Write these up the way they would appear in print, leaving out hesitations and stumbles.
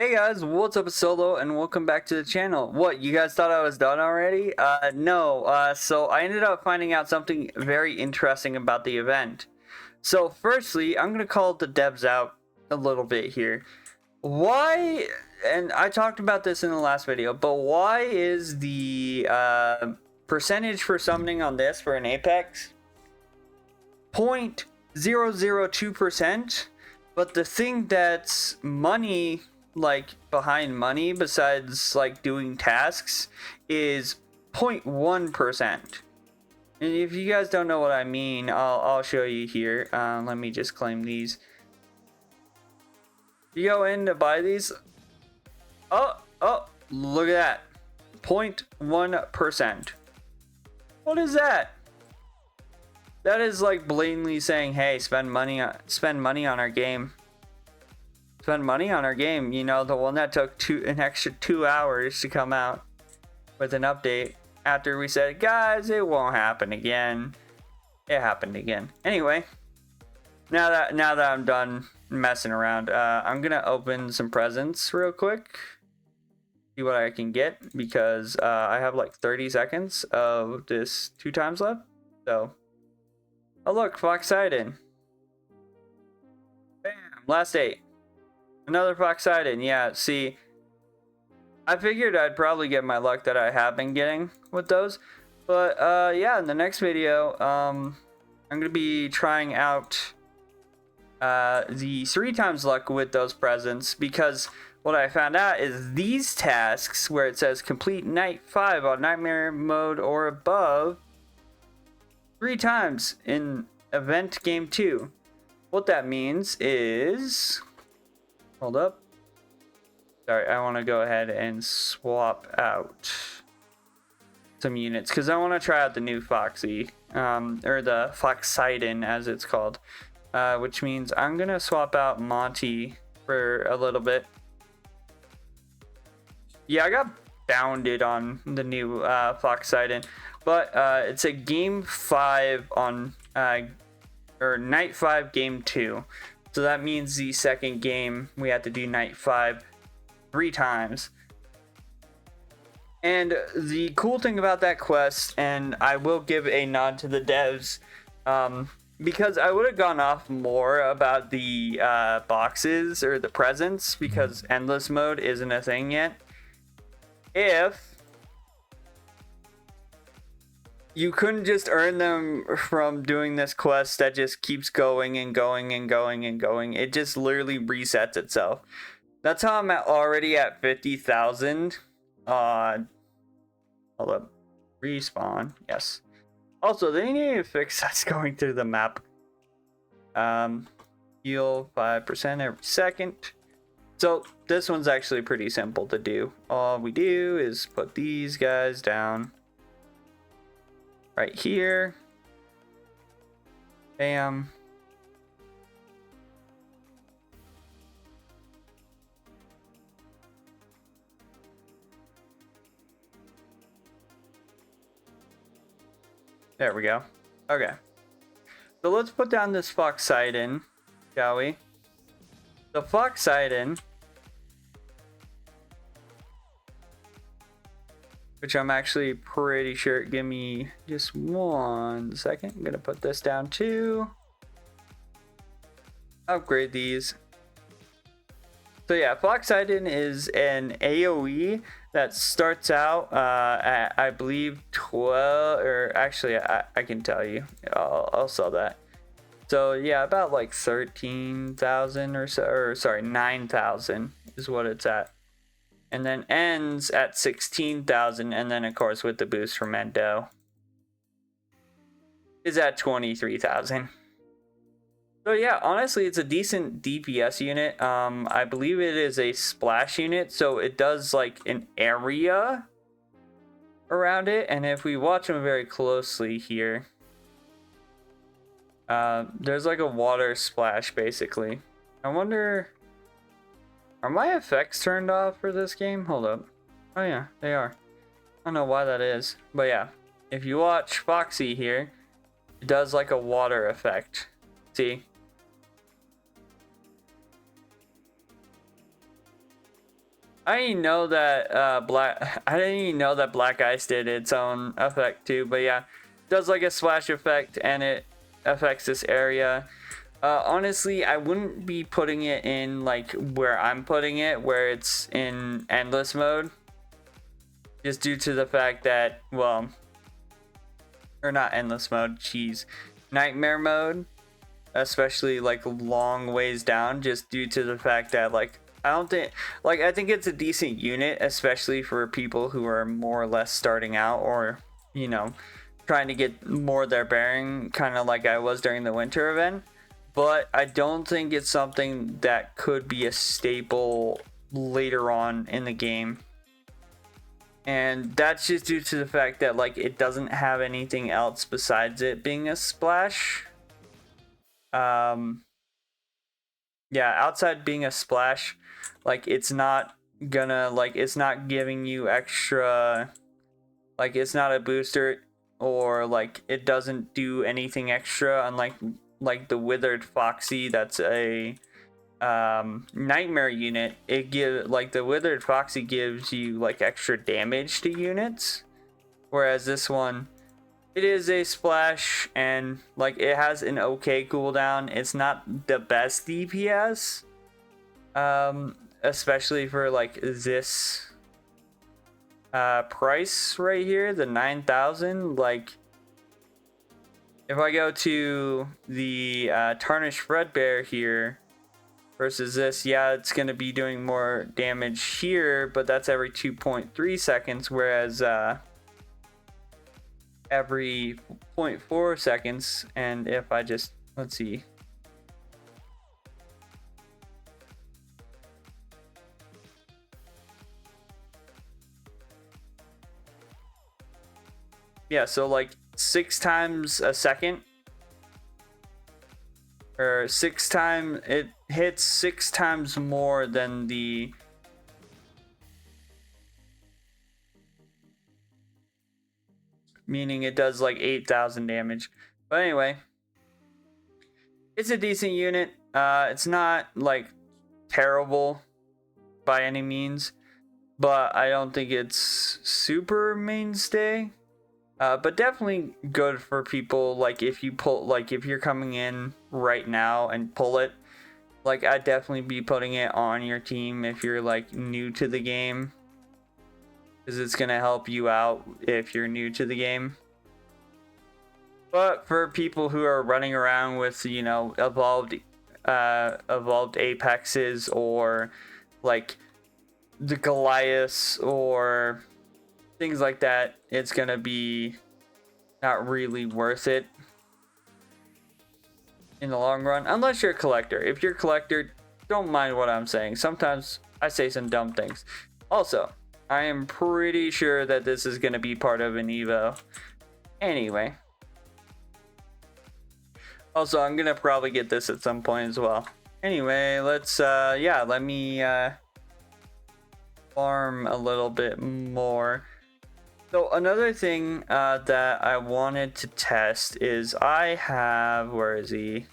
Hey guys, what's up, it's Solo, and welcome back to the channel. What, you guys thought I was done already? No, so I ended up finding out something very interesting about the event. So firstly, I'm gonna call the devs out a little bit here. Why, and I talked about this in the last video, but why is the percentage for summoning on this for an Apex 0.002%, but the thing that's money, like behind money besides like doing tasks, is 0.1%. And if you guys don't know what I mean, I'll show you here. Let me just claim these. You go in to buy these. Oh, look at that. 0.1%. What is that? That is like blatantly saying, hey, spend money on our game. Spend money on our game. You know, the one that took an extra 2 hours to come out with an update after we said, guys, it won't happen again. It happened again. Anyway, now that I'm done messing around, I'm gonna open some presents real quick. See what I can get, because I have like 30 seconds of this 2 times left. So, oh look, Foxseidon. Bam, last 8. Another Foxseidon. Yeah, see, I figured I'd probably get my luck that I have been getting with those. But yeah, in the next video, I'm gonna be trying out the 3 times luck with those presents, because what I found out is these tasks where it says complete night 5 on nightmare mode or above 3 times in event game 2. What that means is, hold up. Sorry, I want to go ahead and swap out some units because I want to try out the new Foxy, or the Foxseidon as it's called, which means I'm going to swap out Monty for a little bit. Yeah, I got bounded on the new Foxseidon, but it's a game 5 on, or night 5 game 2. So that means the second game we have to do night 5 3 times. And the cool thing about that quest, and I will give a nod to the devs, because I would have gone off more about the boxes or the presents, because endless mode isn't a thing yet. If you couldn't just earn them from doing this quest that just keeps going and going and going and going, it just literally resets itself. That's how I'm already at 50,000. Hold up. Respawn. Yes. Also, they need to fix that's going through the map. Heal 5% every second. So this one's actually pretty simple to do. All we do is put these guys down right here. Bam. There we go. Okay. So let's put down this Foxseidon, shall we? The Foxseidon, which I'm actually pretty sure, give me just 1 second. I'm gonna put this down too. Upgrade these. So yeah, Foxseidon is an AoE that starts out at, I believe, 12, or actually I can tell you, I'll sell that. So yeah, about like 13,000 or so, or sorry, 9,000 is what it's at. And then ends at 16,000, and then of course with the boost from Endo is at 23,000. So yeah, honestly, it's a decent DPS unit. I believe it is a splash unit, so it does like an area around it. And if we watch them very closely here, there's like a water splash basically. I wonder, are my effects turned off for this game? Hold up. Oh yeah, they are. I don't know why that is, but yeah, if you watch Foxy here, it does like a water effect. See? I didn't even know that I didn't even know that Black Ice did its own effect too. But yeah, it does like a splash effect and it affects this area. Honestly, I wouldn't be putting it in like where I'm putting it, where it's in endless mode, just due to the fact that, well, or not endless mode, geez, nightmare mode, especially like long ways down, just due to the fact that like I don't think, like, I think it's a decent unit, especially for people who are more or less starting out, or you know, trying to get more of their bearing, kind of like I was during the winter event. But I don't think it's something that could be a staple later on in the game. And that's just due to the fact that like it doesn't have anything else besides it being a splash. Yeah, outside being a splash, like it's not gonna, like, it's not giving you extra, like it's not a booster, or like it doesn't do anything extra, unlike like the Withered Foxy, that's a nightmare unit. It give, like, the Withered Foxy gives you like extra damage to units, whereas this one, it is a splash and like it has an okay cooldown. It's not the best DPS, especially for like this price right here, the 9,000. Like if I go to the Tarnished Fredbear here versus this, yeah, it's going to be doing more damage here, but that's every 2.3 seconds, whereas every 0.4 seconds. And if I just, let's see, yeah, so like 6 times a second, or 6 times, it hits 6 times more than the meaning it does like 8,000 damage. But anyway, it's a decent unit. It's not like terrible by any means, but I don't think it's super mainstay. But definitely good for people, like if you pull, like if you're coming in right now and pull it, like I'd definitely be putting it on your team if you're like new to the game, because it's gonna help you out if you're new to the game. But for people who are running around with, you know, evolved apexes, or like the Goliaths or things like that, it's gonna be not really worth it in the long run, unless you're a collector. If you're a collector, don't mind what I'm saying. Sometimes I say some dumb things. Also, I am pretty sure that this is gonna be part of an Evo. Anyway. Also, I'm gonna probably get this at some point as well. Anyway, let's yeah, let me farm a little bit more. So another thing that I wanted to test is I have, where is he?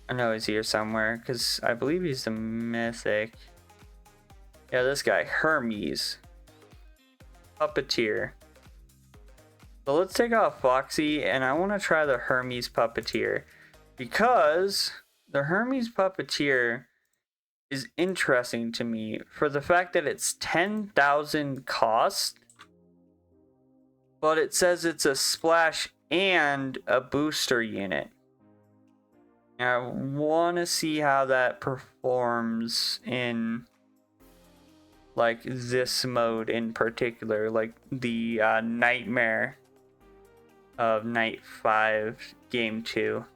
I know he's here somewhere, because I believe he's the mythic. Yeah, this guy, Hermes. Puppeteer. So let's take out Foxy, and I want to try the Hermes Puppeteer, because the Hermes Puppeteer is interesting to me for the fact that it's 10,000 cost, but it says it's a splash and a booster unit. And I want to see how that performs in like this mode in particular, like the Nightmare of Night 5 Game 2.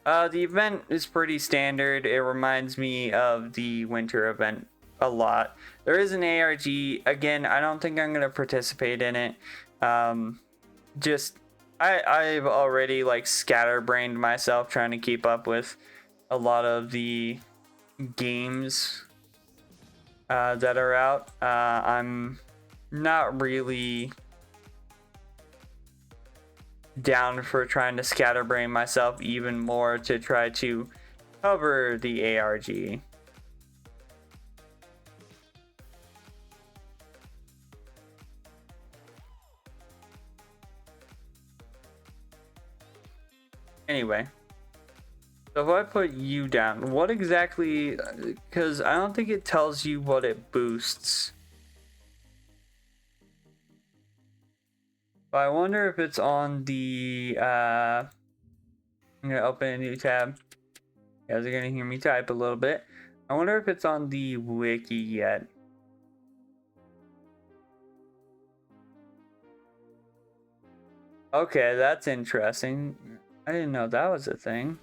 The event is pretty standard. It reminds me of the winter event a lot. There is an ARG. Again, I don't think I'm going to participate in it. I've already like scatterbrained myself trying to keep up with a lot of the games that are out. I'm not really down for trying to scatterbrain myself even more to try to cover the ARG. Anyway. So if I put you down, what exactly, because I don't think it tells you what it boosts. But I wonder if it's on the, I'm going to open a new tab. You guys are going to hear me type a little bit. I wonder if it's on the wiki yet. Okay, that's interesting. I didn't know that was a thing.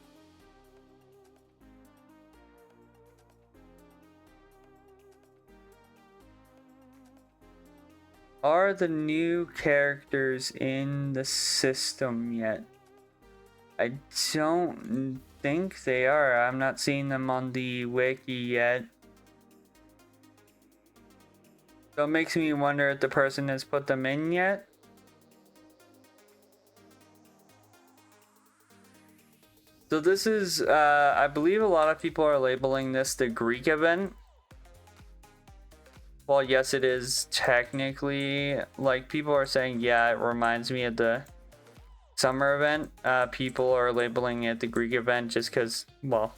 Are the new characters in the system yet? I don't think they are. I'm not seeing them on the wiki yet. So it makes me wonder if the person has put them in yet. So this is, I believe a lot of people are labeling this the Greek event. Well, yes, it is technically, like, people are saying, yeah, it reminds me of the summer event. People are labeling it the Greek event just because, well,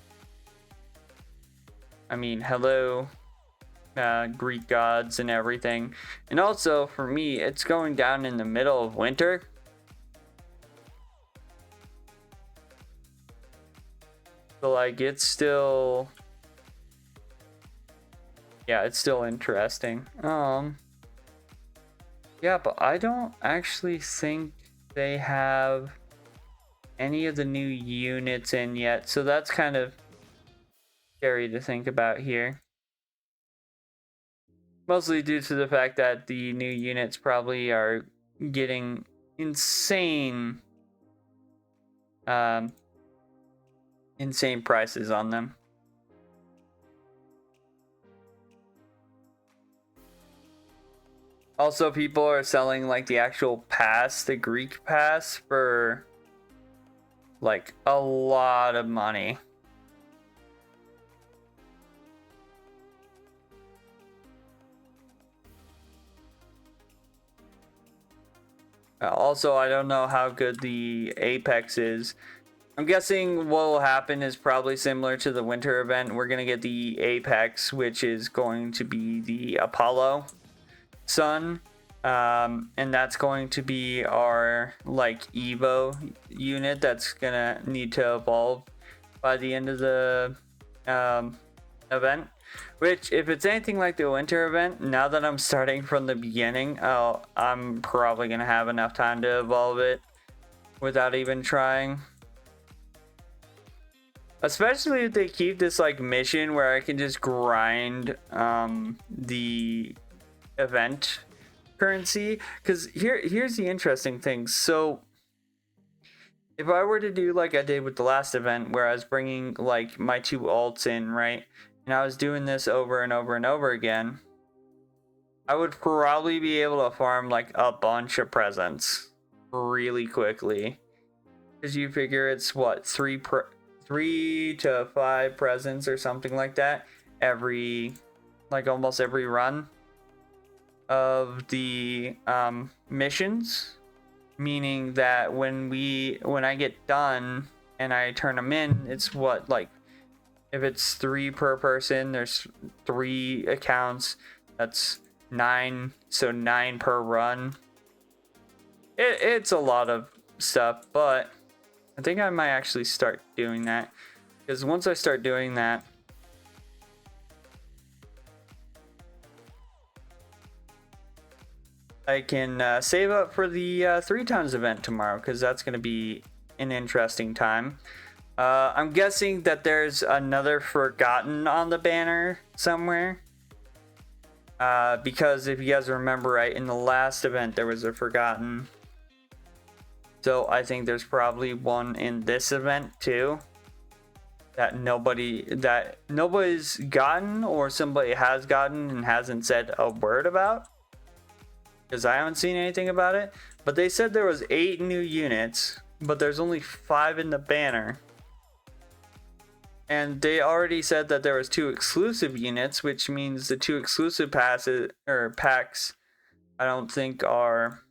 I mean, hello, Greek gods and everything. And also, for me, it's going down in the middle of winter. So, like, it's still... yeah, it's still interesting. Yeah, but I don't actually think they have any of the new units in yet, so that's kind of scary to think about here. Mostly due to the fact that the new units probably are getting insane prices on them. Also, people are selling like the actual pass, the Greek pass, for like a lot of money. Also, I don't know how good the Apex is. I'm guessing what will happen is probably similar to the winter event. We're going to get the Apex, which is going to be the Apollo Sun. And that's going to be our like Evo unit that's going to need to evolve by the end of the event. Which, if it's anything like the winter event, now that I'm starting from the beginning, I'm probably going to have enough time to evolve it without even trying. Especially if they keep this like mission where I can just grind the event currency. Because here's the interesting thing. So if I were to do like I did with the last event where I was bringing like my 2 alts in, right? And I was doing this over and over and over again, I would probably be able to farm like a bunch of presents really quickly. Because you figure it's what, 3 to 5 presents or something like that every, like almost every run of the missions. Meaning that when I get done and I turn them in, it's what, like, if it's 3 per person, there's 3 accounts. That's 9, so 9 per run. It's a lot of stuff, but I think I might actually start doing that. Because once I start doing that, I can save up for the 3 times event tomorrow, because that's going to be an interesting time. I'm guessing that there's another Forgotten on the banner somewhere. Because if you guys remember right, in the last event there was a Forgotten. So I think there's probably one in this event too. That nobody's gotten, or somebody has gotten and hasn't said a word about. Because I haven't seen anything about it. But they said there was 8 new units, but there's only 5 in the banner. And they already said that there was 2 exclusive units, which means the 2 exclusive passes or packs I don't think are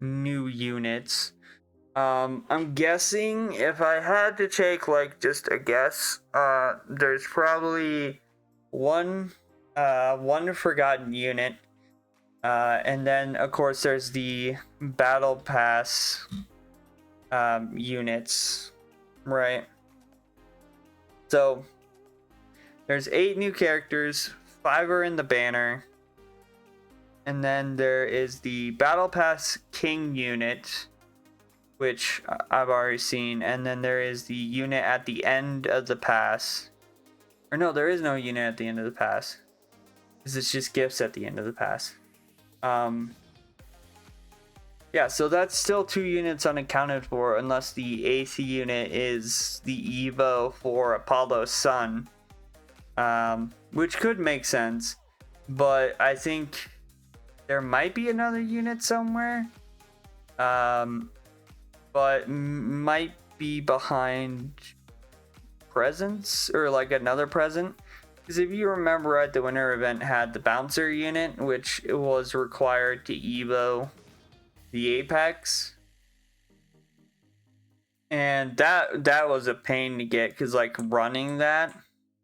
new units. I'm guessing, if I had to take like just a guess, there's probably one forgotten unit, and then of course there's the battle pass units, right? So there's 8 new characters, 5 are in the banner, and then there is the battle pass king unit, which I've already seen, and then there is the unit at the end of the pass. Or no, there is no unit at the end of the pass, because it's just gifts at the end of the pass. Yeah, so that's still 2 units unaccounted for, unless the 8th unit is the Evo for Apollo's son, which could make sense, but I think there might be another unit somewhere, but might be behind presents or like another present. Because if you remember right, the winter event had the bouncer unit, which was required to Evo the Apex, and that was a pain to get, because like running that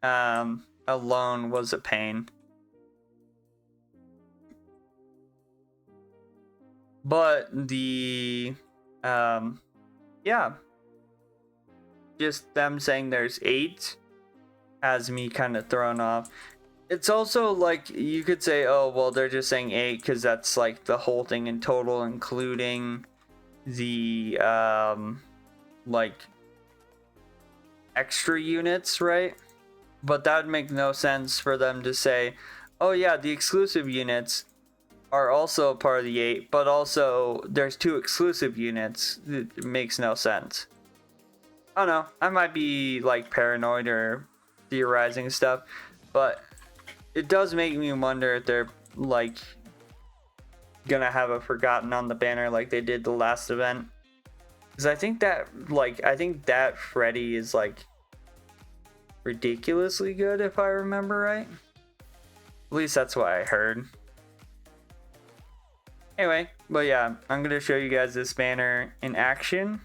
alone was a pain. But the yeah, just them saying there's 8 has me kind of thrown off. It's also like, you could say, oh well, they're just saying 8 because that's like the whole thing in total, including the like extra units, right? But that would make no sense for them to say, oh yeah, the exclusive units are also part of the 8, but also there's 2 exclusive units. It makes no sense. I don't know, I might be like paranoid or theorizing stuff, but it does make me wonder if they're like gonna have a forgotten on the banner like they did the last event. Because I think that Freddy is like ridiculously good, if I remember right. At least that's what I heard. Anyway, but yeah, I'm gonna show you guys this banner in action.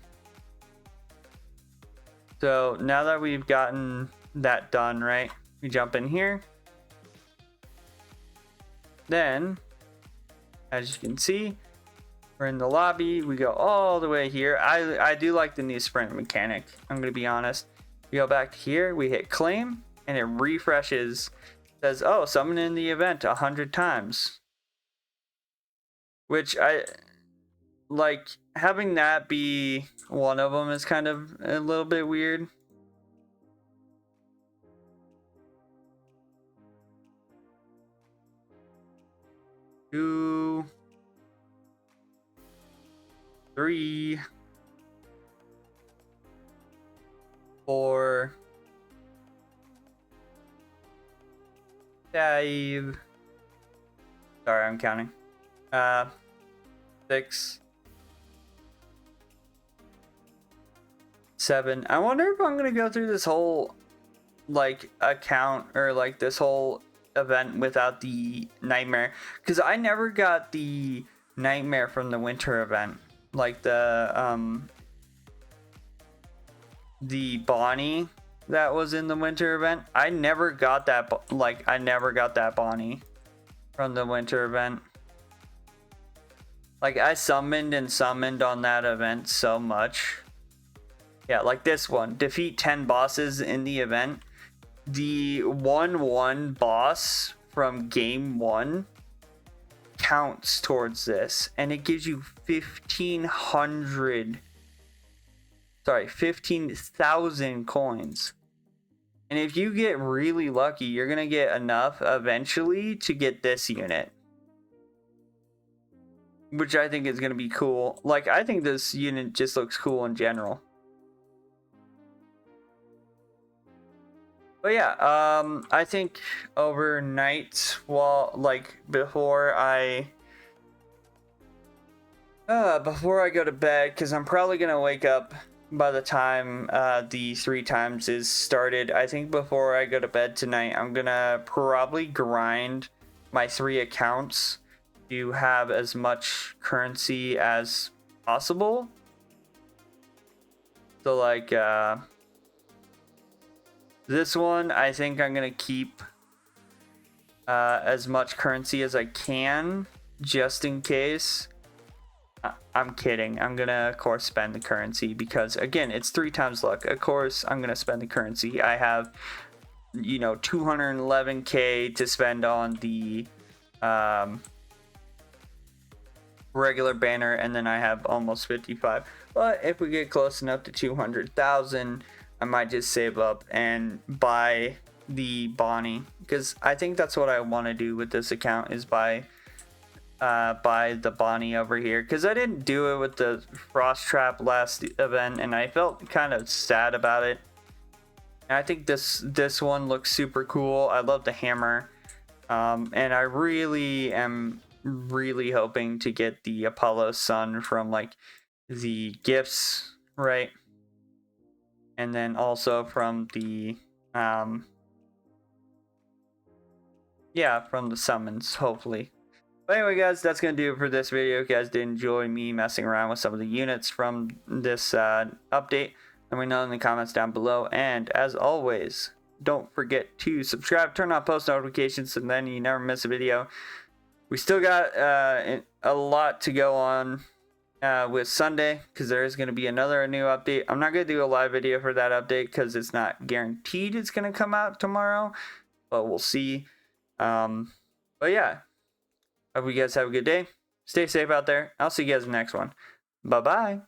So now that we've gotten that done, right, we jump in here. Then, as you can see, we're in the lobby. We go all the way here. I do like the new sprint mechanic, I'm gonna be honest. We go back here, we hit claim, and it refreshes. Says, oh, summon in the event 100 times. Which I like, having that be one of them is kind of a little bit weird. Two, 3, 4, 5. Sorry, I'm counting. 6, 7. I wonder if I'm gonna go through this whole like account or like this whole event without the nightmare, because I never got the nightmare from the winter event, like the Bonnie that was in the winter event. I never got that, I never got that Bonnie from the winter event. Like, I summoned and summoned on that event so much. Yeah, like this one, defeat 10 bosses in the event. The 1-1 boss from game 1 counts towards this, and it gives you 15,000 coins. And if you get really lucky, you're gonna get enough eventually to get this unit, which I think is gonna be cool. Like, I think this unit just looks cool in general. But yeah, I think overnight, before I go to bed, because I'm probably gonna wake up by the time the 3 times is started. I think before I go to bed tonight, I'm gonna probably grind my 3 accounts to have as much currency as possible. So like this one, I think I'm gonna keep as much currency as I can, just in case. I'm kidding. I'm gonna, of course, spend the currency because, again, it's 3 times luck. Of course, I'm gonna spend the currency. I have, 211k to spend on the regular banner, and then I have almost 55. But if we get close enough to 200,000, I might just save up and buy the Bonnie, because I think that's what I want to do with this account, is buy the Bonnie over here, because I didn't do it with the Frost Trap last event and I felt kind of sad about it. And I think this one looks super cool. I love the hammer, and I really am hoping to get the Apollo Sun from like the gifts, right? And then also from the from the summons, hopefully. But anyway, guys, that's going to do it for this video. If you guys did enjoy me messing around with some of the units from this update, let me know in the comments down below. And as always, don't forget to subscribe, turn on post notifications, and then you never miss a video. We still got a lot to go on with Sunday, because there is going to be another new update. I'm not going to do a live video for that update because it's not guaranteed it's going to come out tomorrow, but we'll see. But yeah. Hope you guys have a good day. Stay safe out there. I'll see you guys in the next one. Bye-bye.